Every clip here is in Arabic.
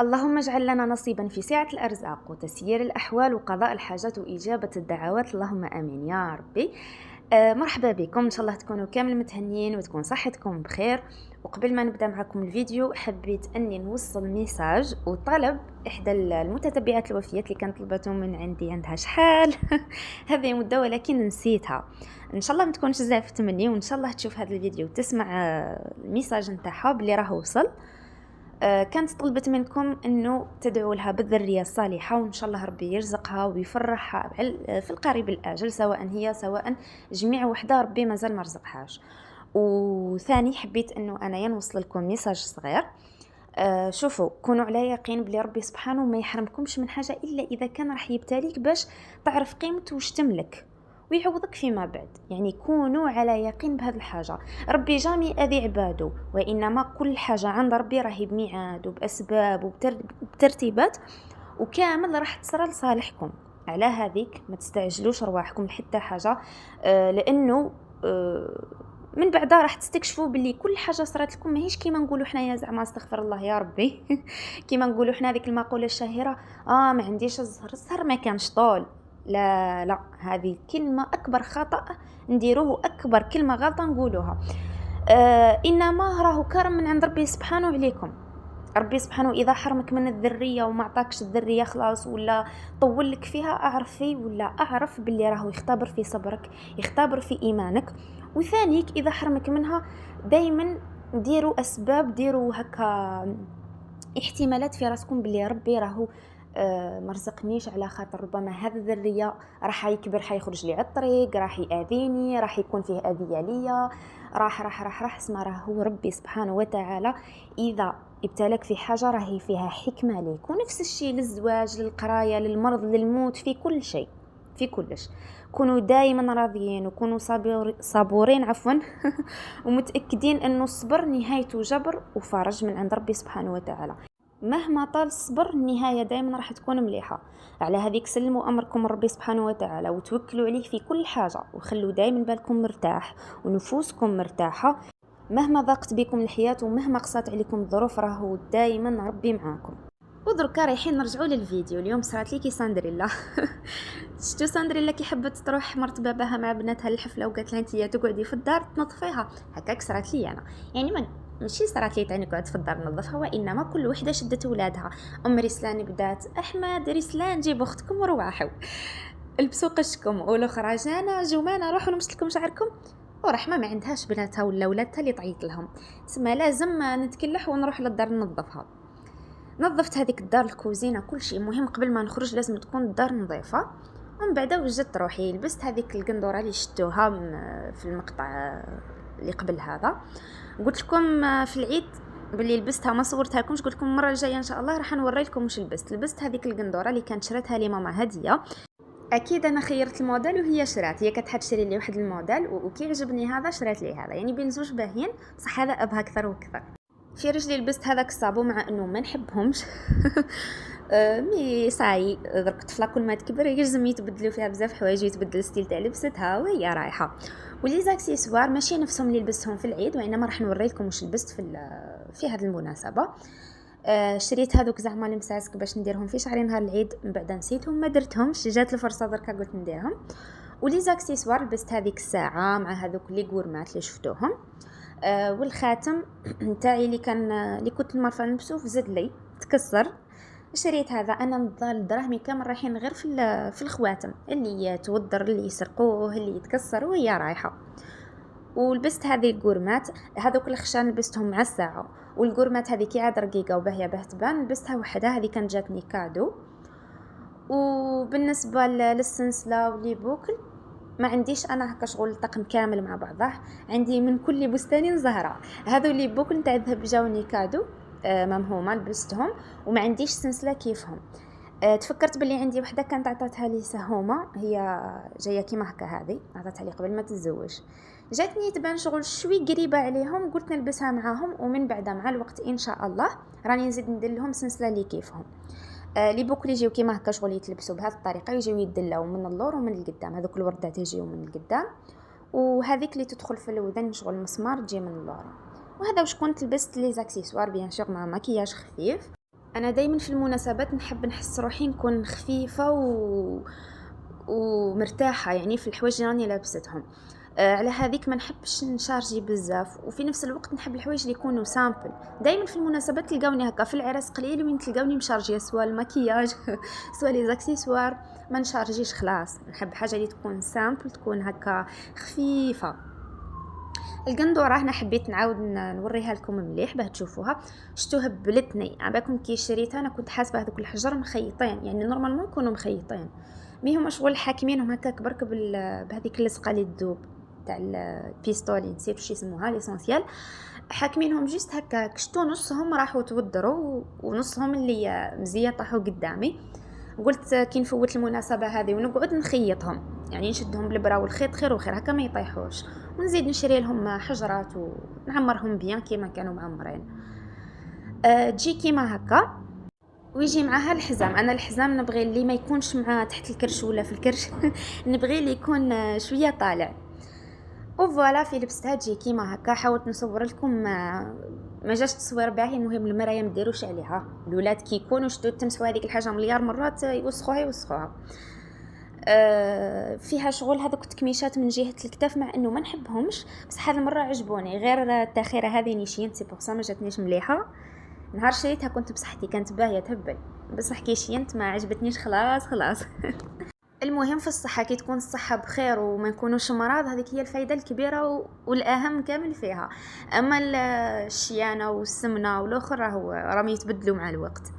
اللهم اجعل لنا نصيبا في سعة الأرزاق وتسيير الأحوال وقضاء الحاجات وإجابة الدعوات، اللهم آمين يا ربي. مرحبا بكم، إن شاء الله تكونوا كامل متهنيين وتكون صحتكم بخير. وقبل ما نبدأ معكم الفيديو حبيت أني نوصل ميساج وطلب إحدى المتتبعات الوفيات اللي كانت طلبته من عندي عندها شحال هذه مدة ولكن نسيتها. ان شاء الله ما تكونش زعفت مني، وان شاء الله تشوف هذا الفيديو وتسمع الميساج نتاعها بلي راه وصل. كانت طلبت منكم انه تدعوا لها بالذريه الصالحه، وان شاء الله ربي يرزقها ويفرحها في القريب الاجل، سواء هي سواء جميع وحده ربي مازال ما رزقهاش. وثاني حبيت انه انا نوصل لكم ميساج صغير. شوفوا، كونوا على يقين بلي ربي سبحانه ما يحرمكمش من حاجه الا اذا كان راح يبتليك باش تعرف قيمه واش تملك ويعوضك فيما بعد. يعني كونوا على يقين بهذه الحاجه، ربي جامي اذي عباده، وانما كل حاجه عند ربي راهي بميعاد وباسباب وبترتيبات، وكامل راح تصرى لصالحكم. على هذيك ما تستعجلوش رواحكم لحتى حاجه، لانه من بعدها راح تستكشفوا باللي كل حاجه صارت لكم ماهيش كيما نقولوا حنايا زعما استغفر الله يا ربي كيما نقولوا حنا هذيك المقوله الشهيره ما عنديش الزهر ما كانش طول. لا لا، هذه كلمه اكبر خطا نديروه، اكبر كلمه غلطه نقولوها. انما راهو كرم من عند ربي سبحانه عليكم. ربي سبحانه اذا حرمك من الذريه وما عطاكش الذريه خلاص، ولا طول لك فيها، اعرف فيه ولا اعرف باللي راهو يختبر في صبرك، يختبر في ايمانك. وثانيك اذا حرمك منها دائما ديروا اسباب، ديروا هكا احتمالات في راسكم باللي ربي راهو مرزقنيش على خاطر ربما هذا الذريه راح يكبر، حيخرج لي على الطريق، راح ياذيني، راح يكون فيه اذيه ليا، راح اسمع راهو ربي سبحانه وتعالى اذا ابتلاك في حاجه راهي فيها حكمه ليك. ونفس الشيء للزواج، للقرايه، للمرض، للموت، في كل شيء، في كلش. كونوا دائما راضيين وكونوا صابورين عفوا ومتاكدين انه الصبر نهايته جبر وفرج من عند ربي سبحانه وتعالى. مهما طال الصبر النهايه دائما راح تكون مليحه. على هذيك سلموا امركم ربي سبحانه وتعالى وتوكلوا عليه في كل حاجه، وخلوا دائما بالكم مرتاح ونفوسكم مرتاحه. مهما ضاقت بكم الحياه ومهما قصت عليكم الظروف راهو دائما ربي معاكم. ودركا رايحين نرجعوا للفيديو. اليوم صارت لي كي ساندريلا شفتوا ساندريلا كي حبت تروح مرت باباها مع بناتها للحفله وقالت لها انتي تقعدي في الدار تنظفيها، هكاك صارت لي انا. يعني ماشي صارت لي تاني قعدت في الدار نظفها، وانما كل وحده شدت ولادها. ام رسلان بدات احمد رسلان جيبوا اختكم وروحوا البسوا قشكم، والاخرى جانا جمانه روحوا نمسلكم شعركم. ورحمه ما عندهاش بناتها ولا ولادها اللي تعيط لهم، تسمى لازم نتكلح ونروح للدار ننظفها. نظفت هذيك الدار، الكوزينه، كل شيء. مهم قبل ما نخرج لازم تكون الدار نظيفه. ومن بعد وجدت روحي لبست هذيك القندوره اللي شتوها في المقطع اللي قبل هذا. قلت لكم في العيد باللي لبستها، ما صورتها لكمش، قلت لكم المره الجايه ان شاء الله راح نوري لكم واش لبست هذيك القندوره اللي كانت شراتها لي ماما هديه. اكيد انا خيرت الموديل وهي شرات، هي كانت حتشري لي واحد الموديل وكي عجبني هذا شرات لي هذا، يعني بين زوج باهيين، بصح هذا ابها اكثر واكثر. في رجلي لبست هذاك الصابو مع انه ما نحبهمش مي صاي درك الطفله كل ما تكبر يلزم يتبدلوا فيها بزاف حوايج، يتبدل ستيل تاع لبستها وهي رايحه. ولي زاكسيسوار ماشي نفسهم اللي لبستهم في العيد، وانما راح نوري لكم واش لبست في هذه المناسبه. شريت هذوك زعما المساسك باش نديرهم في شعري نهار العيد، من بعد نسيتهم ما درتهمش، جات الفرصه دركا قلت نديرهم. ولي زاكسيسوار لبست هذيك الساعه مع هذوك لي غورمات اللي شفتوهم. والخاتم نتاعي اللي كنت المرفه نلبسه في زد لي تكسر، شريت هذا. انا نضال دراهمي كامل رايحين غير في الخواتم اللي يتوضر، اللي يسرقوه، اللي يتكسر وهي رايحه. ولبست هذه الغورمات، هذوك الخشان لبستهم مع الساعه، والغورمات هذه كي عاد رقيقه وباهيه باه تبان لبستها وحدها، هذه كانت جاتني كادو. وبالنسبه للسنسله ولي بوكل ما عنديش انا هكا شغل طقم كامل مع بعضه، عندي من كل بستان زهره. هذو اللي بوكل تاع الذهب جاوني كادو ممهومه لبستهم، وما عنديش سلسله كيفهم. تفكرت باللي عندي وحده كانت عطاتها لي سهومه، هي جايه كيما هكا، هذه عطاتها لي قبل ما تتزوج، جاتني تبان شغل شوي قريبه عليهم، قلت نلبسها معاهم، ومن بعد مع الوقت ان شاء الله راني نزيد ندير لهم سلسله لي كيفهم. لي بوكل يجيو كيما هكا شغل يتلبسوا بهذه الطريقه، يجيو يدلاو من اللور ومن القدام، هذوك الوردات يجيو من القدام، وهذيك اللي تدخل في الودن شغل مسمار تجي من اللور. وهذا واش كنت لبست لي زاكسيسوار بيان سور مع مكياج خفيف. انا دايما في المناسبات نحب نحس روحي نكون خفيفه ومرتاحه، يعني في الحوايج اللي راني لابستهم. على هذيك ما نحبش نشارجي بزاف، وفي نفس الوقت نحب الحوايج اللي يكونوا سامبل. دائما في المناسبات تلقاوني هكا، في العراس قليل وين تلقاوني مشارجيه، سواء المكياج سواء لي زاكسيسوار، ما نشارجيش خلاص. نحب حاجه اللي تكون سامبل، تكون هكا خفيفه. القندوره هنا حبيت نعاود نوريها لكم مليح باه تشوفوها. شتوها بلتني عباكم كي شريتها انا كنت حاسبه هذوك الحجر مخيطين، يعني نورمالمون يكونوا مخيطين، مي هما شغل حاكمينهم هكاك برك بهذيك اللصقه اللي تذوب تاع البيستولي، نسيت واش يسموها ليسونسيال. حاكمينهم جيست هكاك. شتو نصهم راحوا تودروا ونصهم اللي مزيان طاحوا قدامي. قلت كي نفوت المناسبه هذه ونقعد نخيطهم، يعني نشدهم بالبرا والخيط خير وخير هكا ما يطيحوش، ونزيد نشري لهم حجرات ونعمرهم بيان كيما كانوا معمرين. تجي كيما هكا ويجي معها الحزام. انا الحزام نبغي اللي ما يكونش مع تحت الكرش ولا في الكرش نبغي اللي يكون شويه طالع. وفوالا في لبستها تجي كيما هكا. حاولت نصور لكم ما جاش تصوير باهي، المهم المرايه ما ديروش عليها. الاولاد كي يكونوا شدوا تمسحوا هذيك الحاجه مليار مرات يوسخوها. فيها شغل هذوك التكميشات من جهه الكتاف، مع انه ما نحبهمش، بس هذه المره عجبوني. غير التاخيره هذه نيشين سي بور سا ما جاتنيش مليحه. نهار شريتها كنت بصحتي كانت باهيه تهبل، بصح كي شينت ما عجبتنيش خلاص. المهم في الصحه، كي تكون الصحه بخير وما نكونوش مرض، هذيك هي الفايده الكبيره والاهم كامل فيها. اما الشيانه والسمنه والاخر راهم يتبدلوا مع الوقت.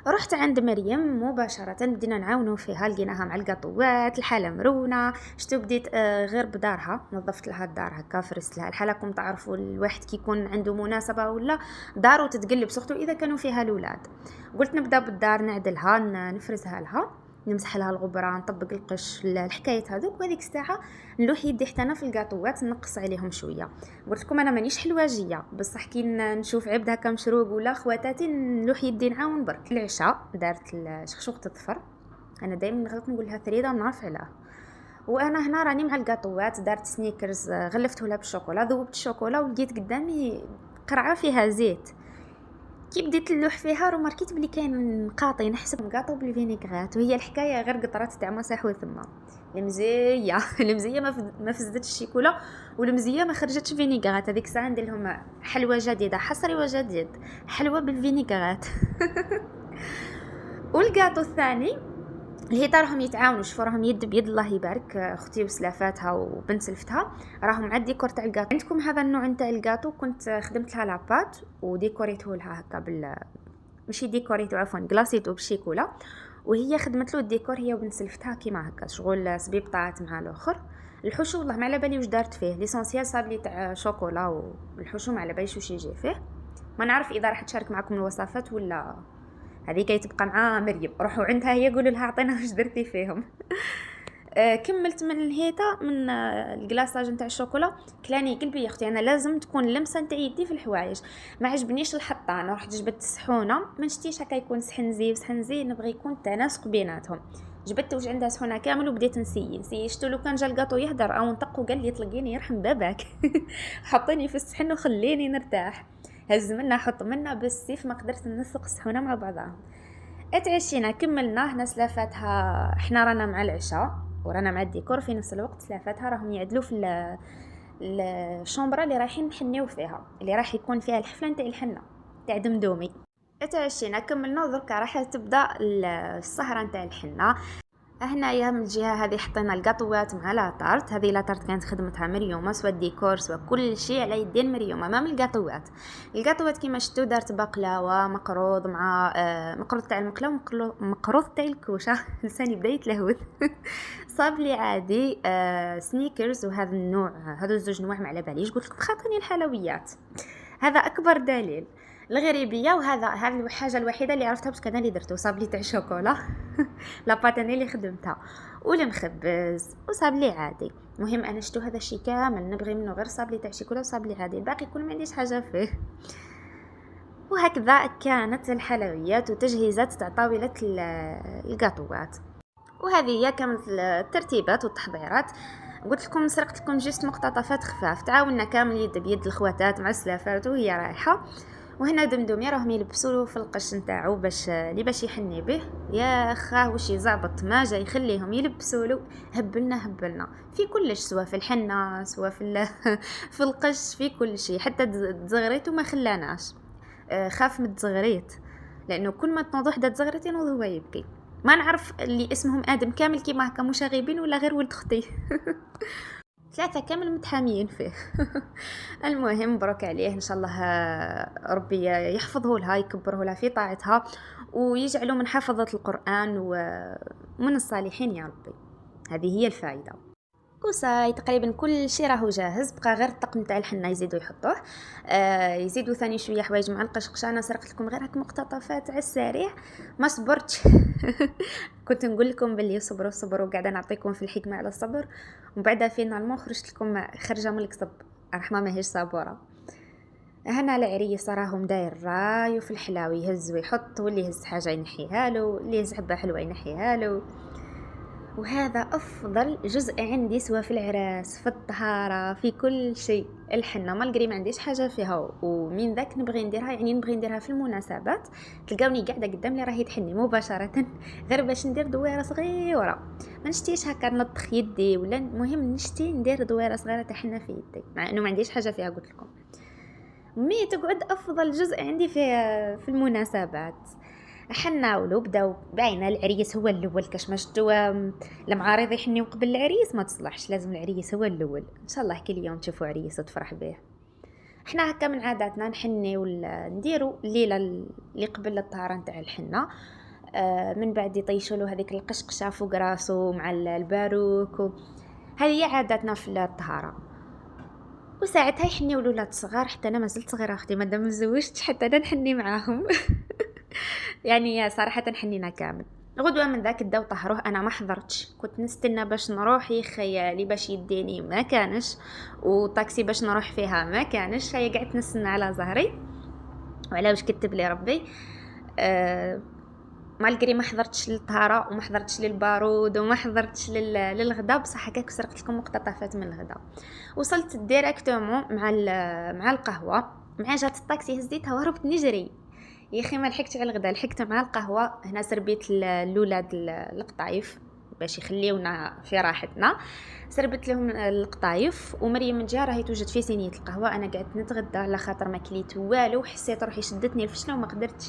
رحت عند مريم مباشرة، بدينا نعاونوا فيها. لقيناها مع القطوات، الحالة مرونة. شتو بديت غير بدارها، نظفت لها الدار هكا، فرست لها الحالة. تعرفوا الواحد كي يكون عنده مناسبة ولا دارو تتقلب، سورتو إذا كانوا فيها الأولاد. قلت نبدأ بالدار، نعدلها، نفرزها لها، نمسح لها الغبره، نطبق القش، الحكايات هذوك. وهذيك الساعه نلوح يدي حتى انا في القاطوات، نقص عليهم شويه. قلت لكم انا مانيش حلواجيه، بصح كي نشوف عبد هكا مشروق ولا خواتاتي نلوح يدي نعاون برك. العشاء دارت الشخشوق الظفر، انا دائما نغلط نقول لها فريده ما نعرف علاه. وانا هنا راني مع القاطوات، دارت سنيكرز، غلفته لها بالشوكولا، ذوبت الشوكولا ولقيت قدامي قرعه فيها زيت. كي بديت نلوح فيها رماركيت بلي كاين قاطي، نحسب مقاطو بالفينيغرات، وهي الحكايه غير قطرات تاع مسح وثمه. المزيه المزيه ما فزتش الشيكولا، والمزيه ما خرجتش فينيغرات. هذيك الساعه ندير لهم حلوه جديده، حصري وجديد، حلوه بالفينيغرات. والقاطو الثاني اللي راهم يتعاونوا، شوفوا راهم يد بيد، الله يبارك اختي وسلافاتها وبنت سلفتها، راهم مع الديكور تاع الكاطو. عندكم هذا النوع نتاع الكاطو كنت خدمت لها لاباط وديكوريته لها هكا ماشي ديكوريته، عفوا كلاصيتو بالشيكولا، وهي خدمت له الديكور هي وبنت سلفتها كيما هكا، شغل صبيب طاعت مع الاخر. الحشو والله ما على بالي واش دارت فيه، ليسونسيال صابلي تاع شوكولا، والحشو ما على باليش واش يجي فيه. ما نعرف اذا راح تشارك معكم الوصفات ولا هذيك تبقى مع مريم. روحوا عندها هي قولوا لها عطينا واش درتي فيهم. كملت من الهيتا من الكلاصاج نتاع الشوكولا. كلاني قلبي يا اختي، انا لازم تكون لمسه نتاع يدي في الحوايج. ما عجبنيش الحطانه، رحت جبت السحونه، ما نشتيش هكا يكون سحن زي نبغي يكون تناسق بيناتهم. جبت واش عندها سحونه كامل وبديت نسي شتو لو كان جا الكاطو يهدر او نطق وقال لي طلقيني يرحم باباك. حطيني في السحن وخليني نرتاح. هز منا حط منا بالسيف، ما قدرت ننسق السحونه مع بعضها. اتعشينا كملنا هنا. سلافاتها احنا رانا مع العشاء ورانا مع الديكور في نفس الوقت. سلافاتها راهم يعدلوا في الشومبرا اللي رايحين نحنيو فيها، اللي راح يكون فيها الحفله نتاع الحنه تاع دمدومي. اتعشينا كملنا ودركا راح تبدا السهره نتاع الحنه. هنايا من الجهه هذه حطينا القاطوات مع لاطارت. هذه لاطارت كانت خدمتها مريومه، سواء الديكور سواء كل شيء على يدين مريومه. ما من القاطوات كيما شفتوا دارت بقلاوه مقروض مع مقروض تاع المقله ومقروض تاع الكوشه. لساني بدا يتلهوث. صاب لي عادي سنيكرز، وهذا النوع هذو الزوج نواع ما على باليش. قلت لكم خاطرني الحلويات، هذا اكبر دليل الغريبيه. وهذا الحاجه الوحيده اللي عرفتها، بس انا اللي درته صاب لي تاع شوكولا. لاباط انا اللي خدمتها، والمخبز وصاب لي عادي. المهم انا شتو هذا الشيء كامل نبغي منه غير صاب لي تاع شوكولا وصاب لي عادي، الباقي كل ما عنديش حاجه فيه. وهكذا كانت الحلويات وتجهيزات تاع طاوله القاطوات. وهذه هي كانت الترتيبات والتحضيرات. قلت لكم سرقت لكم جست مقتطفات خفاف، تعاوننا كامل يد بيد الخواتات مع السلافات وهي رايحه. وهنا دمدمي راهم يلبسوا في القش نتاعو باش يحني به. يا خاه واش يزعبط ما جا يخليهم يلبسوا له. هبلنا في كلش، سواء في الحنه سواء في القش، في كل شيء، حتى تزغريت وما خلاناش. خاف من التزغريت، لانه كل ما تنوض وحده تزغرت ينوض هو يبكي. ما نعرف اللي اسمهم ادم كامل كيما هكا مشاغبين ولا غير ولد اختي. ثلاثة كامل متحاميين فيه. المهم برك عليه ان شاء الله، ربي يحفظه لها، يكبره لها في طاعتها، ويجعله من حافظة القرآن ومن الصالحين يا ربي. هذه هي الفائدة. وصاي تقريبا كل شيء راهو جاهز، بقى غير الطقم تاع الحنه يزيدوا يحطوه. يزيدوا ثاني شويه حوايج مع القشقشه. انا سرقت لكم غير هك مقتطفات على السريع، ما صبرتش. كنت نقول لكم باللي صبروا قاعده نعطيكم في الحكمه على الصبر، ومن بعد فينالمون خرجت لكم خرجه من الكسب. رحمه ماهيش صابوره. هنا العريس راهم داير رايو في الحلاوي، يهز ويحط، واللي يهز حاجه ينحيها له، اللي يهز حبه حلوه ينحيها له. وهذا أفضل جزء عندي، سواء في العراس، في الطهارة، في كل شيء. الحنة مالقري ما عنديش حاجة فيها، ومن ذاك نبغي نديرها، يعني نبغي نديرها في المناسبات. تلقاوني قاعدة قدام لي راهي تحني مباشرة، غير باش ندير دويرة صغيرة. ما نشتيش هكا نلطخ يدي، ولا مهم نشتي ندير دويرة صغيرة تحنة في يدي، مع انه ما عنديش حاجة فيها قلت لكم. مي تقعد أفضل جزء عندي في المناسبات. حناولوا بداو باينه العريس هو الاول، كاش ما شفتوا المعارض يحنيو قبل العريس ما تصلحش، لازم العريس هو الاول. ان شاء الله كل يوم تشوفوا عريس وتفرح به. احنا هكا من عاداتنا نحني ولا نديروا الليله اللي قبل الطهاره نتاع الحنه. من بعد يطيشوا له هذيك القشقشه فوق راسه مع الباروك هذه هي عاداتنا في الطهاره. وساعتها يحنيوا الولاد صغار، حتى انا مازلت صغيره اختي مادام ما تزوجتش، حتى انا نحني معاهم. يعني صراحة حنينا كامل. غدوة من ذاك الدو طهروه، أنا ما حضرتش، كنت نستنى باش نروح، خيالي باش يديني ما كانش، وطاكسي باش نروح فيها ما كانش، هي قعدت نستنى على ظهري وعلى واش كتب لي ربي. مالقري ما حضرتش للطهارة وما حضرتش للبارود وما حضرتش للغدا، بصح هكاك سرقت لكم مقتطفات من الغدا. وصلت ديريكتومون مع القهوة، مع جات الطاكسي هزيتها وهربت نجري. يا اخي ما لحقتش على الغداء، لحقت مع القهوه. هنا سربيت الاولاد القطايف باش يخليونا في راحتنا، سربت لهم القطايف. ومريم من جهه راهي توجد في صينيه القهوه، انا قعدت نتغدى على خاطر ما كليت والو، حسيت روحي شدتني الفشله وما قدرتش.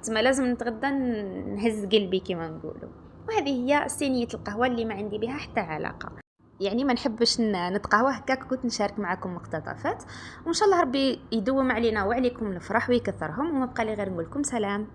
تسمى لازم نتغدى نهز قلبي كما نقولوا. وهذه هي صينيه القهوه اللي ما عندي بها حتى علاقه، يعني ما نحبش نتقهوى هكاك. كنت نشارك معكم مقتطفات، وان شاء الله ربي يدوم علينا وعليكم الفرح ويكثرهم. وما بقى لي غير نقول لكم سلام.